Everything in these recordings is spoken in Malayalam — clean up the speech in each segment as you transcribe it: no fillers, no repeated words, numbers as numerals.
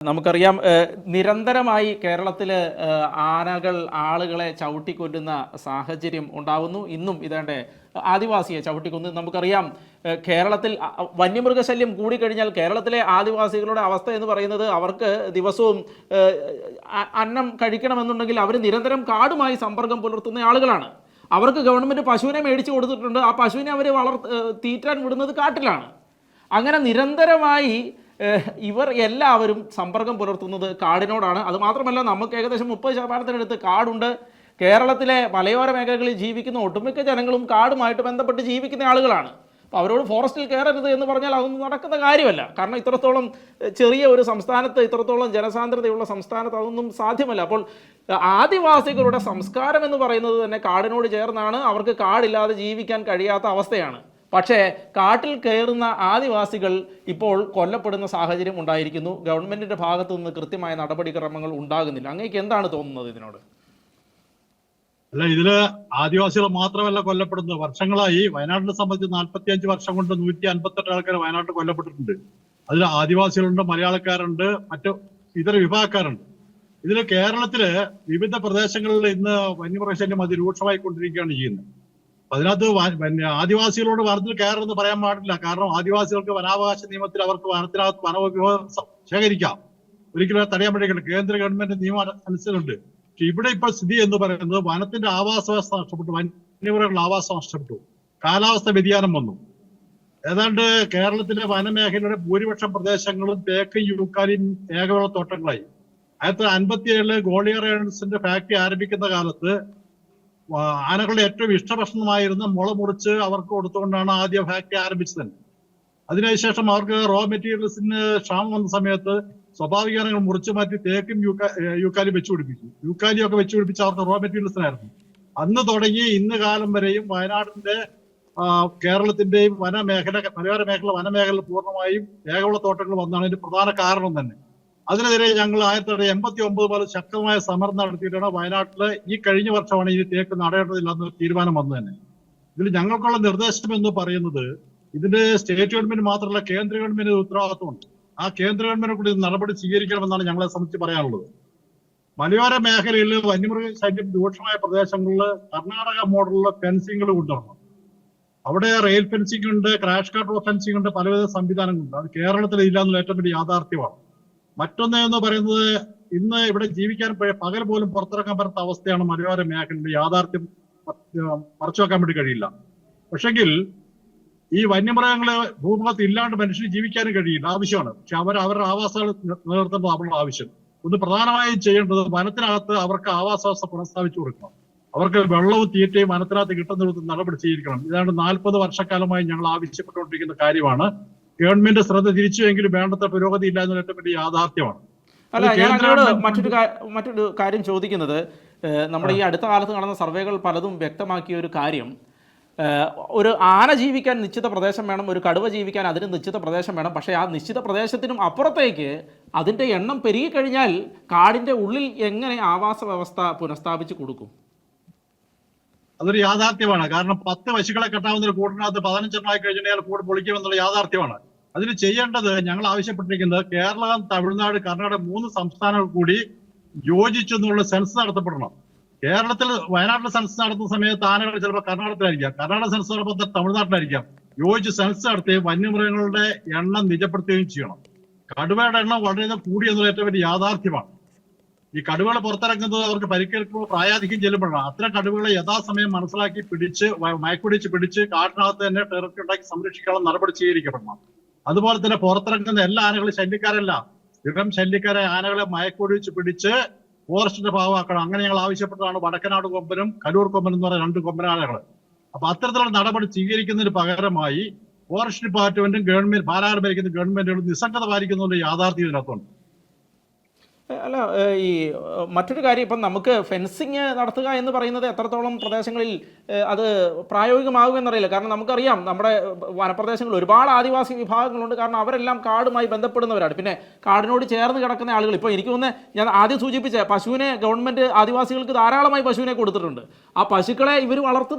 നമുക്കറിയാം നിരന്തരമായി കേരളത്തിൽ ആനകൾ ആളുകളെ ചവിട്ടിക്കൊല്ലുന്ന സാഹചര്യം ഉണ്ടാകുന്നു. ഇന്നും ഇതേണ്ട ആദിവാസിയെ ചവിട്ടിക്കൊന്ന് നമുക്കറിയാം. കേരളത്തിൽ വന്യമൃഗശല്യം കൂടിക്കഴിഞ്ഞാൽ കേരളത്തിലെ ആദിവാസികളുടെ അവസ്ഥ എന്ന് പറയുന്നത് അവർക്ക് ദിവസവും അന്നം കഴിക്കണമെന്നുണ്ടെങ്കിൽ അവർ നിരന്തരം കാടുമായി സമ്പർക്കം പുലർത്തുന്ന ആളുകളാണ്. അവർക്ക് ഗവൺമെൻറ് പശുവിനെ മേടിച്ചു കൊടുത്തിട്ടുണ്ട്. ആ പശുവിനെ അവർ തീറ്റാൻ വിടുന്നത് കാട്ടിലാണ്. അങ്ങനെ നിരന്തരമായി ഇവർ എല്ലാവരും സമ്പർക്കം പുലർത്തുന്നത് കാടിനോടാണ്. അതുമാത്രമല്ല, നമുക്ക് ഏകദേശം 30% കാടുണ്ട്. കേരളത്തിലെ മലയോര മേഖലകളിൽ ജീവിക്കുന്ന ഒട്ടുമിക്ക ജനങ്ങളും കാടുമായിട്ട് ബന്ധപ്പെട്ട് ജീവിക്കുന്ന ആളുകളാണ്. അപ്പോൾ അവരോട് ഫോറസ്റ്റിൽ കയറരുത് എന്ന് പറഞ്ഞാൽ അതൊന്നും നടക്കുന്ന കാര്യമല്ല. കാരണം ഇത്രത്തോളം ചെറിയ ഒരു സംസ്ഥാനത്ത്, ഇത്രത്തോളം ജനസാന്ദ്രതയുള്ള സംസ്ഥാനത്ത് അതൊന്നും സാധ്യമല്ല. അപ്പോൾ ആദിവാസികളുടെ സംസ്കാരം എന്ന് പറയുന്നത് തന്നെ കാടിനോട് ചേർന്നാണ്. അവർക്ക് കാടില്ലാതെ ജീവിക്കാൻ കഴിയാത്ത അവസ്ഥയാണ്. പക്ഷേ കാട്ടിൽ കയറുന്ന ആദിവാസികൾ ഇപ്പോൾ കൊല്ലപ്പെടുന്ന സാഹചര്യം ഉണ്ടായിരിക്കുന്നു. ഗവൺമെൻറ്റിൻ്റെ ഭാഗത്തു നിന്ന് കൃത്യമായ നടപടിക്രമങ്ങൾ ഉണ്ടാകുന്നില്ല. അങ്ങേക്ക് എന്താണ് തോന്നുന്നത് ഇതിനോട്? അല്ല, ഇതില് ആദിവാസികൾ മാത്രമല്ല കൊല്ലപ്പെടുന്നത്. വർഷങ്ങളായി വയനാട്ടിനെ സംബന്ധിച്ച് 45 വർഷം കൊണ്ട് 158 ആൾക്കാർ വയനാട്ടിൽ കൊല്ലപ്പെട്ടിട്ടുണ്ട്. അതിൽ ആദിവാസികളുണ്ട്, മലയാളക്കാരുണ്ട്, മറ്റു ഇതര വിഭാഗക്കാരുണ്ട്. ഇതിൽ കേരളത്തില് വിവിധ പ്രദേശങ്ങളിൽ ഇന്ന് വന്യമൃഗശല്യം അതിരൂക്ഷമായിക്കൊണ്ടിരിക്കുകയാണ് ചെയ്യുന്നത്. അതിനകത്ത് ആദിവാസികളോട് വനത്തിൽ കയറെന്ന് പറയാൻ പാടില്ല. കാരണം ആദിവാസികൾക്ക് വനാവകാശ നിയമത്തിൽ അവർക്ക് വനത്തിനകത്ത് വനവിഭവം ശേഖരിക്കാം, ഒരിക്കലും തടയാൻ പറ്റില്ല. കേന്ദ്ര ഗവൺമെന്റ് നിയമം അനുസരിച്ചുണ്ട്. പക്ഷെ ഇവിടെ ഇപ്പോൾ സ്ഥിതി എന്ന് പറയുന്നത് വനത്തിന്റെ ആവാസ വ്യവസ്ഥ നഷ്ടപ്പെട്ടു, വന്യമൃഗങ്ങളുടെ ആവാസം നഷ്ടപ്പെട്ടു, കാലാവസ്ഥ വ്യതിയാനം വന്നു. ഏതാണ്ട് കേരളത്തിലെ വനമേഖലയുടെ ഭൂരിപക്ഷം പ്രദേശങ്ങളും തേക്കും യൂക്കാലിയും ഏകവിള തോട്ടങ്ങളായി. 1957 ഗോളിയർ ഏണൻസിന്റെ ഫാക്ടറി ആരംഭിക്കുന്ന കാലത്ത് ആനകളുടെ ഏറ്റവും ഇഷ്ടഭക്ഷണമായിരുന്ന മുള മുറിച്ച് അവർക്ക് കൊടുത്തുകൊണ്ടാണ് ആദ്യ ഫാക്ടറി ആരംഭിച്ചത്. അതിനുശേഷം അവർക്ക് റോ മെറ്റീരിയൽസിന് ക്ഷാമം വന്ന സമയത്ത് സ്വാഭാവിക മുറിച്ചു മാറ്റി തേക്കും യൂക്കാലി വെച്ചുപിടിപ്പിച്ചു. യൂക്കാലിയൊക്കെ വെച്ചുപിടിപ്പിച്ച അവർക്ക് റോ മെറ്റീരിയൽസിനായിരുന്നു. അന്ന് തുടങ്ങി ഇന്ന് കാലം വരെയും വയനാടിന്റെ കേരളത്തിന്റെയും മലയോര മേഖല വനമേഖല പൂർണ്ണമായും ഏകവിള തോട്ടങ്ങൾ വന്നാണ് ഇതിന്റെ പ്രധാന കാരണം തന്നെ. അതിനെതിരെ ഞങ്ങൾ 1989 മുതൽ ശക്തമായ സമരം നടത്തിയിട്ടാണ് വയനാട്ടില് ഈ കഴിഞ്ഞ വർഷമാണ് ഈ തേക്ക് നടേണ്ടതില്ലെന്ന് തീരുമാനം വന്നു തന്നെ. ഇതിൽ ഞങ്ങൾക്കുള്ള നിർദ്ദേശം എന്ന് പറയുന്നത്, ഇതിന്റെ സ്റ്റേറ്റ് ഗവൺമെന്റ് മാത്രമല്ല കേന്ദ്ര ഗവൺമെന്റ് ഉത്തരവാദിത്വമുണ്ട്. ആ കേന്ദ്ര ഗവൺമെന്റ് കൂടി നടപടി സ്വീകരിക്കണമെന്നാണ് ഞങ്ങളെ സംബന്ധിച്ച് പറയാനുള്ളത്. മലയോര മേഖലയിൽ വന്യമൃഗ ശല്യം രൂക്ഷമായ പ്രദേശങ്ങളിൽ കർണാടക മോഡലിലുള്ള ഫെൻസിങ്ങുകൾ കൊണ്ടുവരണം. അവിടെ റെയിൽ ഫെൻസിംഗ് ഉണ്ട്, ക്രാഷ് കൺട്രോൾ ഫെൻസിംഗ് ഉണ്ട്, പലവിധ സംവിധാനങ്ങളുണ്ട്. അത് കേരളത്തിൽ ഇല്ല എന്നുള്ള ഏറ്റവും വലിയ യാഥാർത്ഥ്യമാണ്. മറ്റൊന്ന് എന്ന് പറയുന്നത്, ഇന്ന് ഇവിടെ ജീവിക്കാൻ പകൽ പോലും പുറത്തിറക്കാൻ പറ്റാത്ത അവസ്ഥയാണ് മലയോര മേഖലയുടെ യാഥാർത്ഥ്യം. മറച്ചു വെക്കാൻ വേണ്ടി കഴിയില്ല. പക്ഷെങ്കിൽ ഈ വന്യമൃഗങ്ങളെ ഭൂമുഖത്ത് ഇല്ലാണ്ട് മനുഷ്യന് ജീവിക്കാനും കഴിയില്ല, ആവശ്യമാണ്. പക്ഷെ അവരുടെ ആവാസങ്ങൾ നിലനിർത്തേണ്ടത് അവരുടെ ആവശ്യം. ഒന്ന് പ്രധാനമായും ചെയ്യേണ്ടത് വനത്തിനകത്ത് അവർക്ക് ആവാസവ്യവസ്ഥ പുനഃസ്ഥാപിച്ചു കൊടുക്കണം. അവർക്ക് വെള്ളവും തീറ്റയും വനത്തിനകത്ത് കിട്ടുന്ന നടപടി സ്വീകരിക്കണം. ഇതാണ്ട് 40 വർഷക്കാലമായി ഞങ്ങൾ ആവശ്യപ്പെട്ടുകൊണ്ടിരിക്കുന്ന കാര്യമാണ്. ഗവൺമെന്റ് ശ്രദ്ധ തിരിച്ചുവെങ്കിലും വേണ്ടത്ര പുരോഗതി ഇല്ല എന്നുള്ള ഏറ്റവും വലിയ യാഥാർത്ഥ്യമാണ്. അല്ല, ഞാൻ അങ്ങോട്ട് മറ്റൊരു കാര്യം ചോദിക്കുന്നത്, നമ്മുടെ ഈ അടുത്ത കാലത്ത് നടന്ന സർവേകൾ പലതും വ്യക്തമാക്കിയ ഒരു കാര്യം, ഒരു ആന ജീവിക്കാൻ നിശ്ചിത പ്രദേശം വേണം, ഒരു കടുവ ജീവിക്കാൻ അതിന് നിശ്ചിത പ്രദേശം വേണം. പക്ഷേ ആ നിശ്ചിത പ്രദേശത്തിനും അപ്പുറത്തേക്ക് അതിൻ്റെ എണ്ണം പെരുകിക്കഴിഞ്ഞാൽ കാടിൻ്റെ ഉള്ളിൽ എങ്ങനെ ആവാസ വ്യവസ്ഥ പുനഃസ്ഥാപിച്ച് കൊടുക്കും? അതൊരു യാഥാർത്ഥ്യമാണ്. കാരണം 10 പശുക്കളെ കെട്ടാവുന്ന ഒരു കൂടിനകത്ത് 15 എണ്ണമായി കഴിഞ്ഞാൽ കൂട് പൊളിക്കുമെന്നുള്ള യാഥാർത്ഥ്യമാണ്. അതിന് ചെയ്യേണ്ടത്, ഞങ്ങൾ ആവശ്യപ്പെട്ടിരിക്കുന്നത് കേരളം, തമിഴ്നാട്, കർണാടക 3 സംസ്ഥാനങ്ങൾ കൂടി യോജിച്ചു എന്നുള്ള സെൻസ് നടത്തപ്പെടണം. കേരളത്തിൽ വയനാട്ടിൽ സെൻസ് നടത്തുന്ന സമയത്ത് ആനകൾ ചിലപ്പോൾ കർണാടകത്തിലായിരിക്കാം, കർണാടക സെൻസ് നടത്തുമ്പോൾ തമിഴ്നാട്ടിലായിരിക്കാം. യോജിച്ച് സെൻസ് നടത്തി വന്യമൃഗങ്ങളുടെ എണ്ണം നിജപ്പെടുത്തുകയും ചെയ്യണം. കടുവയുടെ എണ്ണം വളരെയധികം കൂടി എന്നുള്ള ഏറ്റവും വലിയ യാഥാർത്ഥ്യമാണ്. ഈ കടുവകൾ പുറത്തിറങ്ങുന്നത് അവർക്ക് പരിക്കേൽക്കുമ്പോൾ പ്രായാധിക്യം ചെല്ലുമ്പോഴാണ്. അത്തരം കടുവകളെ യഥാസമയം മനസ്സിലാക്കി പിടിച്ച് മയക്കുപിടിച്ച് പിടിച്ച് കാട്ടിനകത്ത് തന്നെ ടെറിട്ടറി ഉണ്ടാക്കി സംരക്ഷിക്കാനുള്ള നടപടി സ്വീകരിക്കപ്പെടണം. അതുപോലെ തന്നെ പുറത്തിറങ്ങുന്ന എല്ലാ ആനകളും ശല്യക്കാരല്ല, ഇടം ശല്യക്കാരെ ആനകളെ മയക്കുപിടിച്ച് പിടിച്ച് ഫോറസ്റ്റിന്റെ ഭാഗമാക്കണം. അങ്ങനെ ഞങ്ങൾ ആവശ്യപ്പെട്ടതാണ് വടക്കനാട് കൊമ്പനും കലൂർ കൊമ്പനും എന്ന് പറയുന്ന 2 കൊമ്പനാനകൾ. അപ്പൊ അത്തരത്തിലുള്ള നടപടി സ്വീകരിക്കുന്നതിന് പകരമായി ഫോറസ്റ്റ് ഡിപ്പാർട്ട്മെന്റും ഗവൺമെന്റ് പാലാറ് ഭരിക്കുന്ന ഗവൺമെന്റുകളും നിസ്സംഗത പാലിക്കുന്ന യാഥാർത്ഥ്യം ഇതിനകത്തുണ്ട്. അല്ല, ഈ മറ്റൊരു കാര്യം, ഇപ്പം നമുക്ക് ഫെൻസിങ് നടത്തുക എന്ന് പറയുന്നത് എത്രത്തോളം പ്രദേശങ്ങളിൽ അത് പ്രായോഗികമാകുമെന്നറിയില്ല. കാരണം നമുക്കറിയാം നമ്മുടെ വനപ്രദേശങ്ങളിൽ ഒരുപാട് ആദിവാസി വിഭാഗങ്ങളുണ്ട്. കാരണം അവരെല്ലാം കാടുമായി ബന്ധപ്പെടുന്നവരാണ്. പിന്നെ കാടിനോട് ചേർന്ന് കിടക്കുന്ന ആളുകൾ, ഇപ്പോൾ എനിക്ക് തോന്നുന്നത് ഞാൻ ആദ്യം സൂചിപ്പിച്ച പശുവിനെ ഗവൺമെൻറ് ആദിവാസികൾക്ക് ധാരാളമായി പശുവിനെ കൊടുത്തിട്ടുണ്ട്. ആ പശുക്കളെ ഇവർ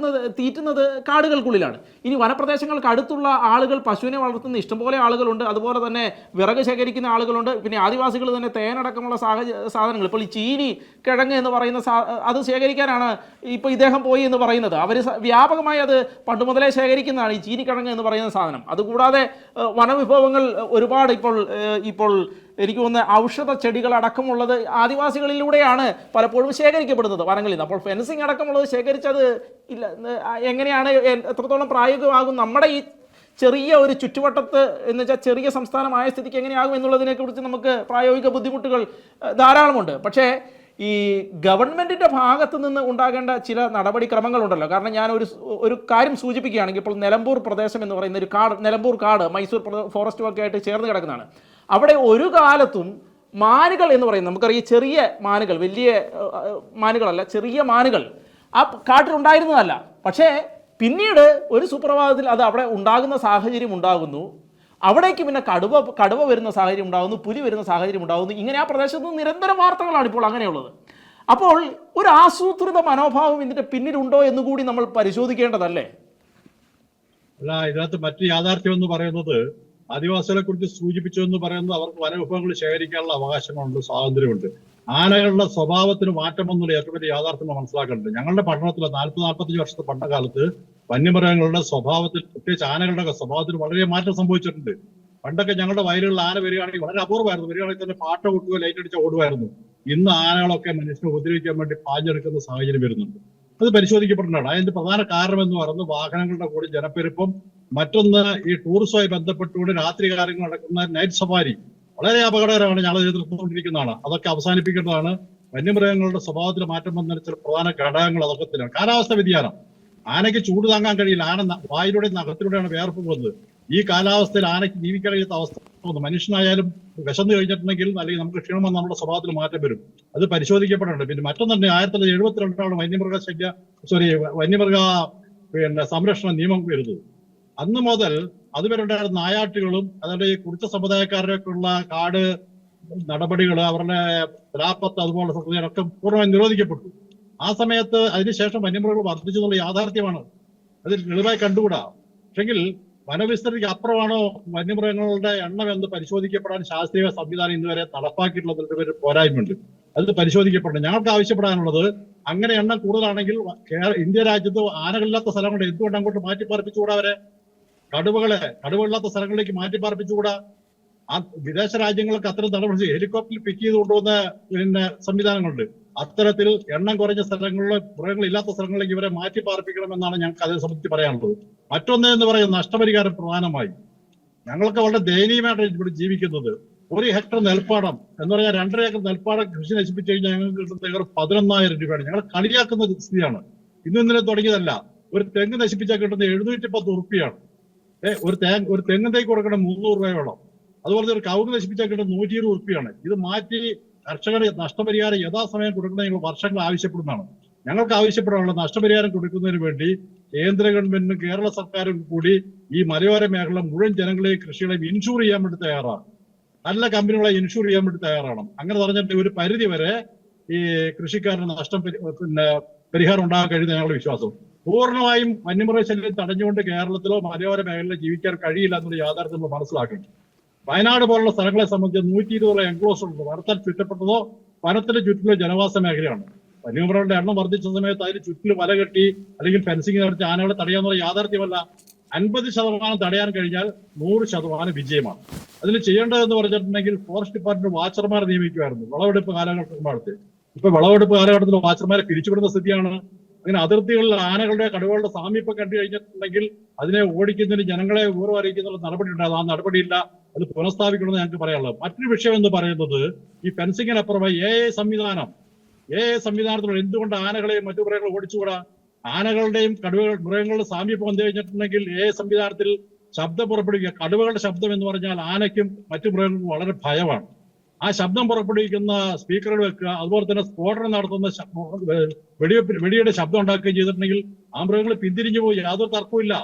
തീറ്റുന്നത് കാടുകൾക്കുള്ളിലാണ്. ഇനി വനപ്രദേശങ്ങൾക്ക് അടുത്തുള്ള ആളുകൾ പശുവിനെ വളർത്തുന്ന ഇഷ്ടംപോലെ ആളുകളുണ്ട്. അതുപോലെ തന്നെ വിറക് ശേഖരിക്കുന്ന ആളുകളുണ്ട്. പിന്നെ ആദിവാസികൾ തന്നെ തേനടക്കമുള്ള സാധനങ്ങൾ, ഇപ്പോൾ ഈ ചീനി കിഴങ്ങ് എന്ന് പറയുന്ന അത് ശേഖരിക്കാനാണ് ഇപ്പോൾ ഇദ്ദേഹം പോയി എന്ന് പറയുന്നത്. അവർ വ്യാപകമായി അത് പണ്ട് മുതലേ ശേഖരിക്കുന്നതാണ് ഈ ചീനിക്കിഴങ്ങ് എന്ന് പറയുന്ന സാധനം. അതുകൂടാതെ വനവിഭവങ്ങൾ ഒരുപാട് ഇപ്പോൾ എനിക്ക് തോന്നുന്ന ഔഷധ ചെടികൾ അടക്കമുള്ളത് ആദിവാസികളിലൂടെയാണ് പലപ്പോഴും ശേഖരിക്കപ്പെടുന്നത് വനങ്ങളിൽ നിന്ന്. അപ്പോൾ ഫെൻസിങ് അടക്കമുള്ളത് ശേഖരിച്ചത് ഇല്ല, എങ്ങനെയാണ്, എത്രത്തോളം പ്രായോഗികമാകും നമ്മുടെ ഈ ചെറിയ ഒരു ചുറ്റുവട്ടത്ത് എന്ന് വെച്ചാൽ ചെറിയ സംസ്ഥാനമായ സ്ഥിതിക്ക് എങ്ങനെയാകും എന്നുള്ളതിനെക്കുറിച്ച് നമുക്ക് പ്രായോഗിക ബുദ്ധിമുട്ടുകൾ ധാരാളമുണ്ട്. പക്ഷേ ഈ ഗവൺമെൻറ്റിൻ്റെ ഭാഗത്തു നിന്ന് ഉണ്ടാകേണ്ട ചില നടപടിക്രമങ്ങളുണ്ടല്ലോ. കാരണം ഞാൻ ഒരു കാര്യം സൂചിപ്പിക്കുകയാണെങ്കിൽ, ഇപ്പോൾ നിലമ്പൂർ പ്രദേശം എന്ന് പറയുന്ന ഒരു നിലമ്പൂർ കാട് മൈസൂർ ഫോറസ്റ്റും ഒക്കെ ആയിട്ട് ചേർന്ന് കിടക്കുന്നതാണ്. അവിടെ ഒരു കാലത്തും മാനുകൾ എന്ന് പറയുന്നത്, നമുക്കറിയാം ചെറിയ മാനുകൾ, വലിയ മാനുകളല്ല, ചെറിയ മാനുകൾ ആ കാട്ടിലുണ്ടായിരുന്നതല്ല. പക്ഷേ പിന്നീട് ഒരു സുപ്രഭാതത്തിൽ അത് അവിടെ ഉണ്ടാകുന്ന സാഹചര്യം ഉണ്ടാകുന്നു. അവിടേക്ക് പിന്നെ കടുവ വരുന്ന സാഹചര്യം ഉണ്ടാകുന്നു, പുലി വരുന്ന സാഹചര്യം ഉണ്ടാകുന്നു. ഇങ്ങനെ ആ പ്രദേശത്ത് നിന്ന് നിരന്തരം വാർത്തകളാണ് ഇപ്പോൾ അങ്ങനെയുള്ളത്. അപ്പോൾ ഒരു ആസൂത്രിത മനോഭാവം ഇതിൻ്റെ പിന്നിലുണ്ടോ എന്നുകൂടി നമ്മൾ പരിശോധിക്കേണ്ടതല്ലേ? അല്ല, ഇതിനകത്ത് മറ്റു യാഥാർത്ഥ്യം എന്ന് പറയുന്നത്, ആദിവാസികളെ കുറിച്ച് സൂചിപ്പിച്ചു എന്ന് പറയുന്നത് അവർക്ക് വനവിഭവങ്ങൾ ശേഖരിക്കാനുള്ള അവകാശമുണ്ട്, സ്വാതന്ത്ര്യമുണ്ട്. ആനകളുടെ സ്വഭാവത്തിന് മാറ്റമൊന്നുള്ള ഏറ്റവും വലിയ യാഥാർത്ഥ്യം മനസ്സിലാക്കേണ്ടത്. ഞങ്ങളുടെ പഠനത്തിൽ 40-45 വർഷത്തെ പഠനകാലത്ത് വന്യമൃഗങ്ങളുടെ സ്വഭാവത്തിൽ, പ്രത്യേകിച്ച് ആനകളുടെ സ്വഭാവത്തിൽ വളരെ മാറ്റം സംഭവിച്ചിട്ടുണ്ട്. പണ്ടൊക്കെ ഞങ്ങളുടെ വയലുകളിൽ ആന വരികയാണെങ്കിൽ വളരെ അപൂർവമായിരുന്നു. വരികയാണെങ്കിൽ തന്നെ പാട്ട കൊട്ടുകയോ ലൈറ്റ് അടിച്ച ഓടുമായിരുന്നു. ഇന്ന് ആനകളൊക്കെ മനുഷ്യനെ ഉപദ്രവിക്കാൻ വേണ്ടി പാഞ്ഞെടുക്കുന്ന സാഹചര്യം വരുന്നുണ്ട്. അത് പരിശോധിക്കപ്പെടേണ്ടതാണ്. അതിന്റെ പ്രധാന കാരണം എന്ന് പറയുന്നത് വാഹനങ്ങളുടെ കൂടി ജനപ്പെരുപ്പം, മറ്റൊന്ന് ഈ ടൂറിസവുമായി ബന്ധപ്പെട്ടുകൊണ്ട് രാത്രി കാര്യങ്ങൾ നടക്കുന്ന നൈറ്റ് സഫാരി വളരെ അപകടകരമാണ്. ഞങ്ങൾ എതിർത്തുകൊണ്ടിരിക്കുന്നതാണ്. അതൊക്കെ അവസാനിപ്പിക്കേണ്ടതാണ്. വന്യമൃഗങ്ങളുടെ സ്വഭാവത്തിൽ മാറ്റം വന്ന ചില പ്രധാന ഘടകങ്ങൾ അതൊക്കെ തന്നെയാണ്. കാലാവസ്ഥ വ്യതിയാനം. ആനയ്ക്ക് ചൂട് താങ്ങാൻ കഴിയില്ല. ആന വായിലൂടെ നഖത്തിലൂടെയാണ് വേർപ്പ് പോകുന്നത്. ഈ കാലാവസ്ഥയിൽ ആനയ്ക്ക് ജീവിക്കാൻ കഴിയാത്ത അവസ്ഥ തോന്നുന്നു. മനുഷ്യനായാലും വിശന്ന് കഴിഞ്ഞിട്ടുണ്ടെങ്കിൽ അല്ലെങ്കിൽ നമുക്ക് ക്ഷീണം വന്ന് നമ്മുടെ സ്വഭാവത്തിൽ മാറ്റം വരും. അത് പരിശോധിക്കപ്പെടേണ്ടത്. പിന്നെ മറ്റൊന്നുണ്ട്, 1972 വന്യമൃഗ സംരക്ഷണ നിയമം വരുന്നത്. അന്ന് മുതൽ അതുവരെ ഉണ്ടായിരുന്ന നായാട്ടുകളും അതുപോലെ ഈ കുറിച്ച സമുദായക്കാരുടെയൊക്കെയുള്ള കാട് നടപടികൾ, അവരുടെ രാപ്പത്ത് അതുപോലുള്ള സംഗതികളൊക്കെ പൂർണ്ണമായി നിരോധിക്കപ്പെട്ടു. ആ സമയത്ത് അതിനുശേഷം വന്യമൃഗങ്ങൾ വർദ്ധിച്ചു എന്നുള്ള യാഥാർത്ഥ്യമാണ്. അതിൽ എളുപ്പമായി കണ്ടുകൂടാ. പക്ഷെങ്കിൽ വനവിസ്തൃതിക്ക് അപ്പുറമാണോ വന്യമൃഗങ്ങളുടെ എണ്ണം എന്ന് പരിശോധിക്കപ്പെടാൻ ശാസ്ത്രീയ സംവിധാനം ഇന്നുവരെ നടപ്പാക്കിയിട്ടുള്ളതിന്റെ ഒരു പോരായ്മയുണ്ട്. അത് പരിശോധിക്കപ്പെടണം. ഞങ്ങൾക്ക് ആവശ്യപ്പെടാനുള്ളത്, അങ്ങനെ എണ്ണം കൂടുതലാണെങ്കിൽ ഇന്ത്യ രാജ്യത്ത് ആനകളില്ലാത്ത സ്ഥലങ്ങളുടെ എന്തുകൊണ്ട് അങ്ങോട്ട് മാറ്റിപ്പാർപ്പിച്ചുകൂടാ? അവരെ കടുവകളില്ലാത്ത സ്ഥലങ്ങളിലേക്ക് മാറ്റിപ്പാർപ്പിച്ചുകൂടാ? ആ വിദേശ രാജ്യങ്ങൾക്ക് അത്തരം നടപടി ഹെലികോപ്റ്ററിൽ പിക്ക് ചെയ്ത് കൊണ്ടുവന്ന സംവിധാനങ്ങളുണ്ട്. അത്തരത്തിൽ എണ്ണം കുറഞ്ഞ സ്ഥലങ്ങളിൽ, മൃഗങ്ങളില്ലാത്ത സ്ഥലങ്ങളിലേക്ക് ഇവരെ മാറ്റിപ്പാർപ്പിക്കണമെന്നാണ് ഞങ്ങൾക്ക് അതേ സംബന്ധിച്ച് പറയാനുള്ളത്. മറ്റൊന്ന് എന്ന് പറയുന്നത് നഷ്ടപരിഹാരം. പ്രധാനമായി ഞങ്ങൾക്ക് വളരെ ദയനീയമായിട്ട് ഇവിടെ ജീവിക്കുന്നത്. 1 ഹെക്ടർ നെൽപ്പാടം എന്ന് പറഞ്ഞാൽ 2.5 ഏക്കർ നെൽപ്പാടം കൃഷി നശിപ്പിച്ചു കഴിഞ്ഞാൽ ഞങ്ങൾക്ക് കിട്ടുന്ന 14,000 രൂപയാണ്. ഞങ്ങൾ കളിയാക്കുന്ന സ്ഥിതിയാണ്. ഇന്നലെ തുടങ്ങിയതല്ല. ഒരു തെങ്ങ് നശിപ്പിച്ചാൽ കിട്ടുന്ന 710 ഉറുപ്പിയാണ്. ഒരു തെങ്ങ് തൈക്ക് കൊടുക്കണം 300 രൂപ വേണം. അതുപോലെ ഒരു കവുങ്ങ് നശിപ്പിച്ചാൽ കിട്ടുന്ന 120 ഉറുപ്പിയാണ്. ഇത് മാറ്റി കർഷകർ നഷ്ടപരിഹാരം യഥാസമയം കൊടുക്കുന്നത് ഞങ്ങൾ വർഷങ്ങൾ ആവശ്യപ്പെടുന്നതാണ്. ഞങ്ങൾക്ക് ആവശ്യപ്പെടാനുള്ള നഷ്ടപരിഹാരം കൊടുക്കുന്നതിന് വേണ്ടി കേന്ദ്ര ഗവൺമെന്റിനും കേരള സർക്കാരും കൂടി ഈ മലയോര മേഖല മുഴുവൻ ജനങ്ങളെയും കൃഷികളെയും ഇൻഷൂർ ചെയ്യാൻ വേണ്ടി തയ്യാറാണ്. നല്ല കമ്പനികളെ ഇൻഷൂർ ചെയ്യാൻ വേണ്ടി തയ്യാറാണ്. അങ്ങനെ പറഞ്ഞിട്ട് ഒരു പരിധി വരെ ഈ കൃഷിക്കാരന് നഷ്ടം പരിഹാരം ഉണ്ടാകാൻ കഴിയുന്ന ഞങ്ങളുടെ വിശ്വാസം. പൂർണ്ണമായും വന്യമൃഗശല്യം തടഞ്ഞുകൊണ്ട് കേരളത്തിലോ മലയോര മേഖലയിലോ ജീവിക്കാൻ കഴിയില്ല എന്നുള്ള യാഥാർത്ഥ്യം നമ്മൾ മനസ്സിലാക്കണം. വയനാട് പോലുള്ള സ്ഥലങ്ങളെ സംബന്ധിച്ച് 120 എൻക്ലോസ് ഉണ്ട്. വനത്താൽ ചുറ്റപ്പെട്ടതോ വനത്തിന്റെ ചുറ്റിലോ ജനവാസ മേഖലയാണ്. വന്യമൃഗങ്ങളുടെ എണ്ണം വർദ്ധിച്ച സമയത്ത് അതിന് ചുറ്റിലും വല കെട്ടി അല്ലെങ്കിൽ ഫെൻസിങ് നടത്തി ആനകളെ തടയാന്നുള്ള യാഥാർത്ഥ്യമല്ല. 50% തടയാൻ കഴിഞ്ഞാൽ 100% വിജയമാണ്. അതിന് ചെയ്യേണ്ടതെന്ന് പറഞ്ഞിട്ടുണ്ടെങ്കിൽ ഫോറസ്റ്റ് ഡിപ്പാർട്ട്മെന്റ് വാച്ചർമാരെ നിയമിക്കുമായിരുന്നു വിളവെടുപ്പ് കാലഘട്ടത്തിൽ. ഇപ്പൊ വിളവെടുപ്പ് കാലഘട്ടത്തിൽ വാച്ചർമാരെ പിരിച്ചുവിടുന്ന സ്ഥിതിയാണ്. അങ്ങനെ അതിർത്തികളിൽ ആനകളുടെ കടുവകളുടെ സാമീപ്യം കണ്ടു കഴിഞ്ഞിട്ടുണ്ടെങ്കിൽ അതിനെ ഓടിക്കുന്നതിന് ജനങ്ങളെ വിവരം അറിയിക്കുന്ന നടപടി ഉണ്ടാകും. ആ നടപടിയില്ല. അത് പുനഃസ്ഥാപിക്കണമെന്ന് ഞങ്ങൾക്ക് പറയാനുള്ളത്. മറ്റൊരു വിഷയം എന്ന് പറയുന്നത്, ഈ ഫെൻസിങ്ങിനപ്പുറമായി AI സംവിധാനത്തിലൂടെ എന്തുകൊണ്ട് ആനകളെയും മറ്റു മൃഗങ്ങളെ ഓടിച്ചുകൂടാ? ആനകളുടെയും മൃഗങ്ങളുടെ സാമീപ്യം വന്നു കഴിഞ്ഞിട്ടുണ്ടെങ്കിൽ AI സംവിധാനത്തിൽ ശബ്ദം പുറപ്പെടുവിക്കുക. കടുവകളുടെ ശബ്ദം എന്ന് പറഞ്ഞാൽ ആനയ്ക്കും മറ്റു മൃഗങ്ങൾക്കും വളരെ ഭയമാണ്. ആ ശബ്ദം പുറപ്പെടുവിക്കുന്ന സ്പീക്കറുകൾ വെക്കുക, അതുപോലെ തന്നെ സ്ഫോടനം നടത്തുന്ന വെടിയുടെ ശബ്ദം ഉണ്ടാക്കുകയും ചെയ്തിട്ടുണ്ടെങ്കിൽ ആ മൃഗങ്ങൾ പിന്തിരിഞ്ഞു പോയി, യാതൊരു തർക്കവുമില്ല.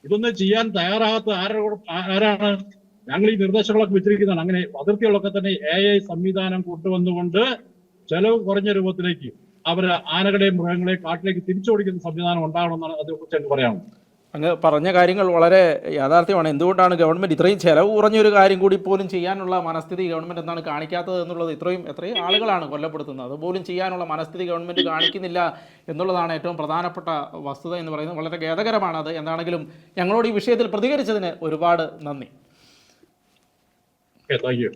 ഇതൊന്നും ചെയ്യാൻ തയ്യാറാകാത്ത ആരാണ്? ഞങ്ങൾ ഈ നിർദ്ദേശങ്ങളൊക്കെ വെച്ചിരിക്കുന്നതാണ്. അങ്ങനെ അതിർത്തികളൊക്കെ തന്നെ AI സംവിധാനം കൊണ്ടുവന്നുകൊണ്ട് ചെലവ് കുറഞ്ഞ രൂപത്തിലേക്ക് അവര് ആനകളെയും മൃഗങ്ങളെയും കാട്ടിലേക്ക് തിരിച്ചോടിക്കുന്ന സംവിധാനം ഉണ്ടാവണമെന്നാണ് അതേക്കുറിച്ച് എനിക്ക് പറയാനുള്ളത്. അങ്ങ് പറഞ്ഞ കാര്യങ്ങൾ വളരെ യാഥാർത്ഥ്യമാണ്. എന്തുകൊണ്ടാണ് ഗവൺമെൻറ് ഇത്രയും ചെലവ് കുറഞ്ഞൊരു കാര്യം കൂടി പോലും ചെയ്യാനുള്ള മനസ്ഥിതി ഗവൺമെൻറ് എന്താണ് കാണിക്കാത്തത് എന്നുള്ളത്, എത്രയും ആളുകളാണ് കൊല്ലപ്പെടുത്തുന്നത്, അതുപോലും ചെയ്യാനുള്ള മനസ്ഥിതി ഗവൺമെൻറ് കാണിക്കുന്നില്ല എന്നുള്ളതാണ് ഏറ്റവും പ്രധാനപ്പെട്ട വസ്തുത എന്ന് പറയുന്നത്. വളരെ ഖേദകരമാണ് അത്. എന്താണെങ്കിലും ഞങ്ങളോട് ഈ വിഷയത്തിൽ പ്രതികരിച്ചതിന് ഒരുപാട് നന്ദി. Thank you.